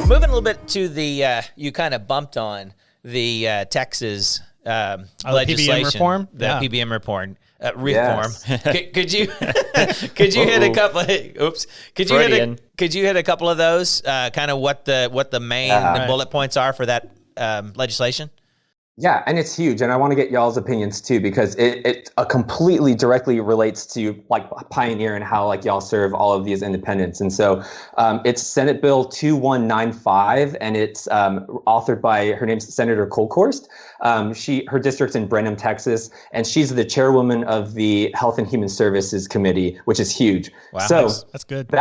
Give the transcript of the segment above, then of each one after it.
Moving a little bit to the, you kind of bumped on the Texas legislation. PBM reform? The PBM reform. Yes. Could you hit a couple of, could you hit a couple of those, kind of what the main bullet points are for that legislation? Yeah, and it's huge, and I want to get y'all's opinions too, because it completely directly relates to like Pioneer and how like y'all serve all of these independents. And so it's Senate Bill 2195, and it's authored by, her name's Senator Kolkhorst. Her district's in Brenham, Texas, and she's the chairwoman of the Health and Human Services Committee, which is huge. Wow, so that's good.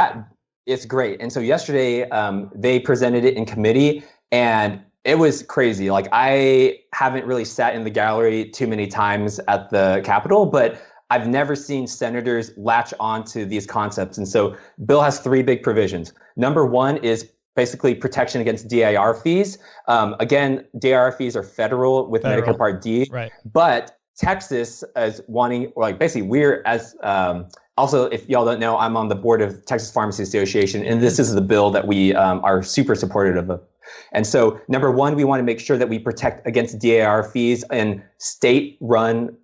It's great. And so yesterday they presented it in committee, and it was crazy. Like, I haven't really sat in the gallery too many times at the Capitol, but I've never seen senators latch on to these concepts. And so bill has three big provisions. Number one is basically protection against DIR fees. Again, DIR fees are federal with Medicare Part D, right? But Texas is wanting, like, basically we're as, also, if y'all don't know, I'm on the board of Texas Pharmacy Association, and this is the bill that we are super supportive of. And so, number one, we want to make sure that we protect against DIR fees in state-run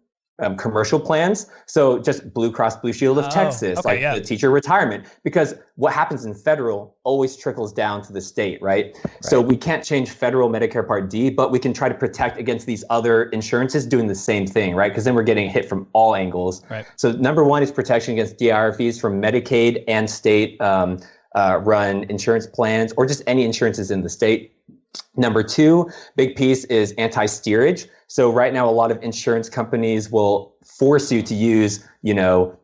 commercial plans. So just Blue Cross Blue Shield of Texas, the teacher retirement, because what happens in federal always trickles down to the state, right? So we can't change federal Medicare Part D, but we can try to protect against these other insurances doing the same thing, right? Because then we're getting hit from all angles. Right. So number one is protection against DIR fees from Medicaid and state run insurance plans, or just any insurances in the state. Number two, big piece is anti-steerage. So right now, a lot of insurance companies will force you to use, your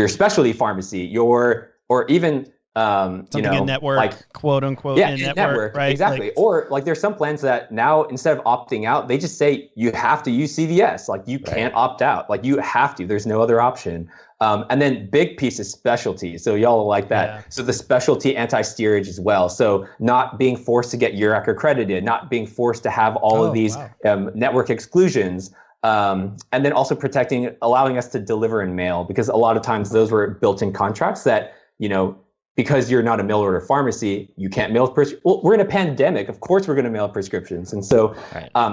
specialty pharmacy, or even in network, like quote unquote, in network, right? Exactly. Or like there's some plans that now, instead of opting out, they just say you have to use CVS. Like, you can't opt out. Like, you have to. There's no other option. And then big piece is specialty. So y'all will like that. Yeah. So the specialty anti-steerage as well. So not being forced to get URAC accredited, not being forced to have all of these network exclusions. And then also allowing us to deliver in mail, because a lot of times those were built-in contracts that, because you're not a mail order pharmacy, you can't mail prescriptions. Well, we're in a pandemic. Of course, we're going to mail prescriptions. And so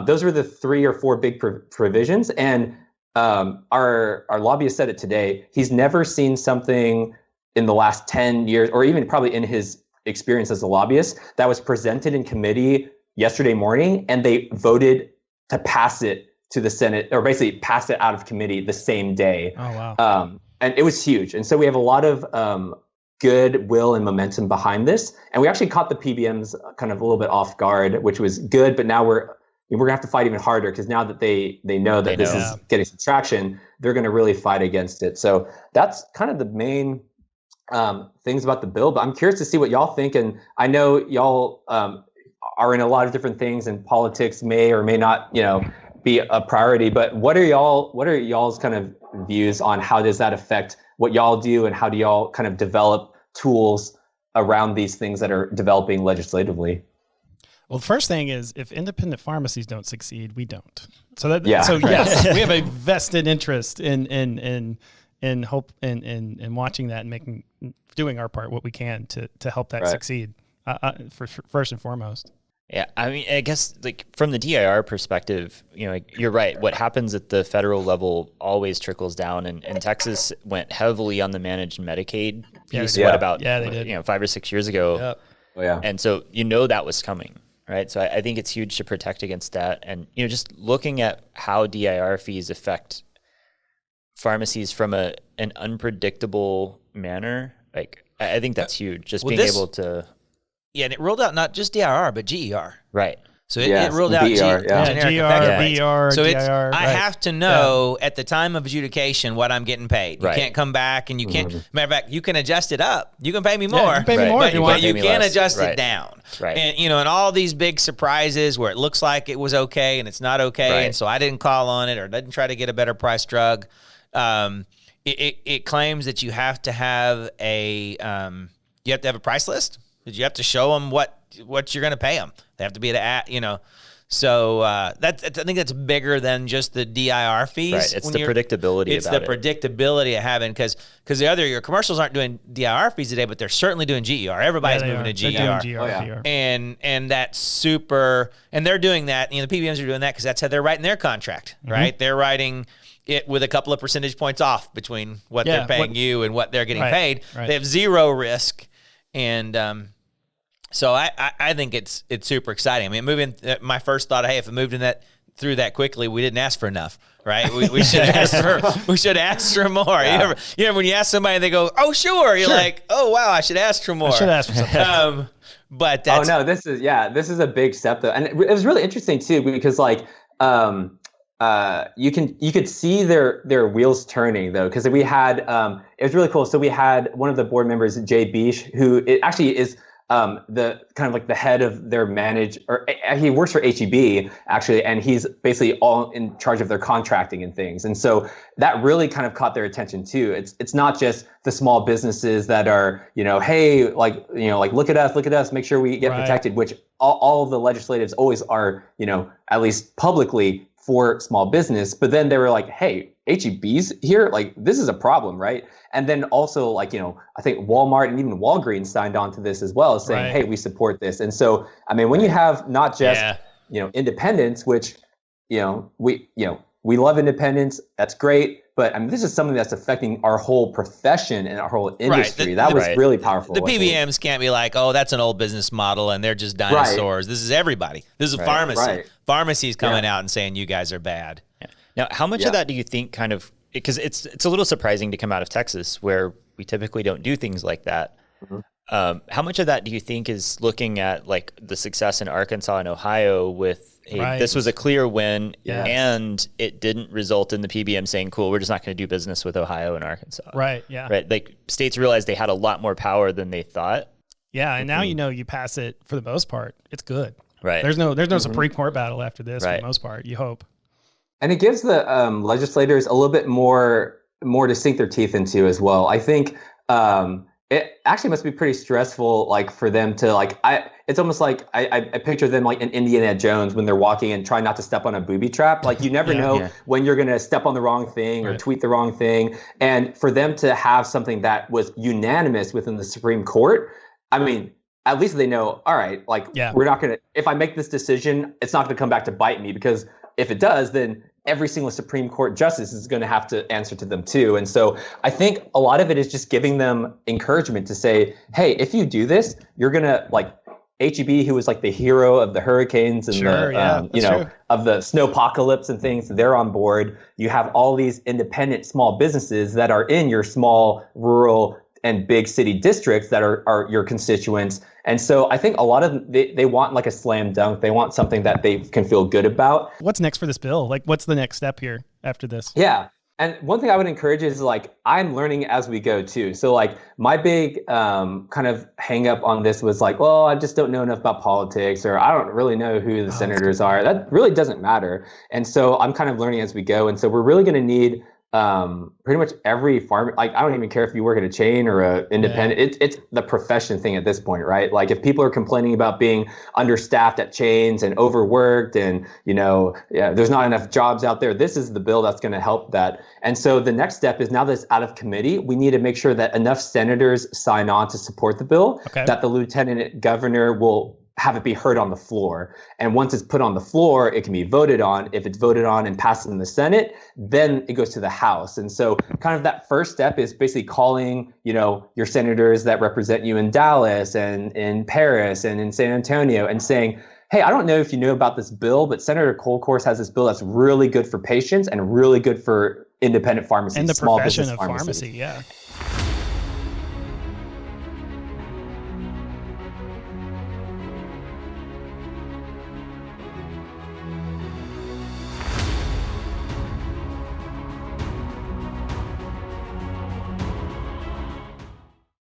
those were the 3 or 4 big provisions. And our lobbyist said it today. He's never seen something in the last 10 years, or even probably in his experience as a lobbyist, that was presented in committee yesterday morning, and they voted to pass it to the Senate, or basically pass it out of committee the same day. Oh, wow. And it was huge. And so we have a lot of goodwill and momentum behind this. And we actually caught the PBMs kind of a little bit off guard, which was good. But now we're going to have to fight even harder, because now that they know that this is getting some traction, they're going to really fight against it. So that's kind of the main things about the bill. But I'm curious to see what y'all think. And I know y'all are in a lot of different things, and politics may or may not, be a priority. But what are y'all's kind of views on how does that affect what y'all do, and how do y'all kind of develop tools around these things that are developing legislatively? Well, the first thing is, if independent pharmacies don't succeed, we don't. So yes, we have a vested interest in hope in watching that and doing our part, what we can to help that succeed. For first and foremost. Yeah, I mean, I guess like from the DIR perspective, you're right. What happens at the federal level always trickles down, and Texas went heavily on the managed Medicaid piece. What about they did. 5 or 6 years ago? Yep. Oh, yeah. And so that was coming, right? So I think it's huge to protect against that, and just looking at how DIR fees affect pharmacies from an unpredictable manner, like I think that's huge. Just being able to. Yeah, and it ruled out not just DIR, but GER. Right. So it ruled out generic effective. BR, so DIR. I have to know at the time of adjudication what I'm getting paid. You can't come back, and you can't. Matter of fact, you can adjust it up. You can pay me more. Yeah, you can pay me more if you want. But you can't adjust it down. Right. And and all these big surprises where it looks like it was okay and it's not okay, and so I didn't call on it or didn't try to get a better price drug. It claims that you have to have a price list. You have to show them what you're going to pay them. They have to be at So I think that's bigger than just the DIR fees. Right. It's the predictability. It's the predictability of having because your commercials aren't doing DIR fees today, but they're certainly doing GER. Everybody's moving to GER. They're doing GER. And that's super. And they're doing that. The PBMs are doing that because that's how they're writing their contract. Right. They're writing it with a couple of percentage points off between what they're paying you and what they're getting paid. Right. They have zero risk, and so I think it's super exciting. I mean, my first thought, hey, if it moved through that quickly, we didn't ask for enough, right? We should ask for more. Yeah. You know, when you ask somebody and they go, "Oh, sure," you're like, "Oh, wow, I should ask for more." I should ask for something. But that's, this is a big step though, and it was really interesting too because you could see their wheels turning though, because we had it was really cool. So we had one of the board members, Jay Beesh, who it actually is the kind of like the head of their he works for HEB actually, and he's basically all in charge of their contracting and things. And so that really kind of caught their attention too. It's not just the small businesses that are, hey, look at us, make sure we get protected, which all of the legislatives always are, at least publicly for small business. But then they were like, hey, HEB's here, like this is a problem, right? And then also I think Walmart and even Walgreens signed on to this as well, saying, hey, we support this. And so, I mean, when you have not just, independents, which, we love independence, that's great. But I mean, this is something that's affecting our whole profession and our whole industry. That was really powerful. The PBMs can't be like, oh, that's an old business model and they're just dinosaurs. This is everybody. This is a pharmacy. Pharmacy's coming out and saying you guys are bad. Yeah. Now, how much of that do you think kind of, because it's a little surprising to come out of Texas where we typically don't do things like that. Mm-hmm. How much of that do you think is looking at like the success in Arkansas and Ohio with, hey, this was a clear win and it didn't result in the PBM saying, cool, we're just not going to do business with Ohio and Arkansas. Right. Yeah. Right. Like states realized they had a lot more power than they thought. Yeah. And now, you pass it for the most part, it's good. Right. There's no Supreme Court battle after this for the most part, you hope. And it gives the legislators a little bit more to sink their teeth into as well. I think it actually must be pretty stressful, like for them to it's almost like I picture them like in Indiana Jones when they're walking and trying not to step on a booby trap. Like you never know when you're going to step on the wrong thing or tweet the wrong thing. And for them to have something that was unanimous within the Supreme Court, I mean, at least they know, all right, we're not going to, if I make this decision, it's not going to come back to bite me, because if it does, then every single Supreme Court justice is going to have to answer to them too. And so I think a lot of it is just giving them encouragement to say, hey, if you do this, you're going to HEB, who was like the hero of the hurricanes and of the snowpocalypse and things, they're on board. You have all these independent small businesses that are in your small rural and big city districts that are your constituents. And so I think a lot of they want like a slam dunk. They want something that they can feel good about. What's next for this bill? Like, what's the next step here after this? Yeah. And one thing I would encourage is I'm learning as we go too. So my big kind of hang up on this was well, I just don't know enough about politics, or I don't really know who the senators are. That really doesn't matter. And so I'm kind of learning as we go. And so we're really going to need pretty much every farm. I don't even care if you work at a chain or a independent. It's the profession thing at this point, right? If people are complaining about being understaffed at chains and overworked and there's not enough jobs out there, this is the bill that's going to help that. And so the next step is, now that it's out of committee, we need to make sure that enough senators sign on to support the bill, that the lieutenant governor will have it be heard on the floor. And once it's put on the floor, it can be voted on. If it's voted on and passes in the Senate, then it goes to the House. And so kind of that first step is basically calling, your senators that represent you in Dallas and in Paris and in San Antonio and saying, hey, I don't know if you know about this bill, but Senator Kolkhorst has this bill that's really good for patients and really good for independent pharmacies, and the small profession business of pharmacies. pharmacy. Yeah.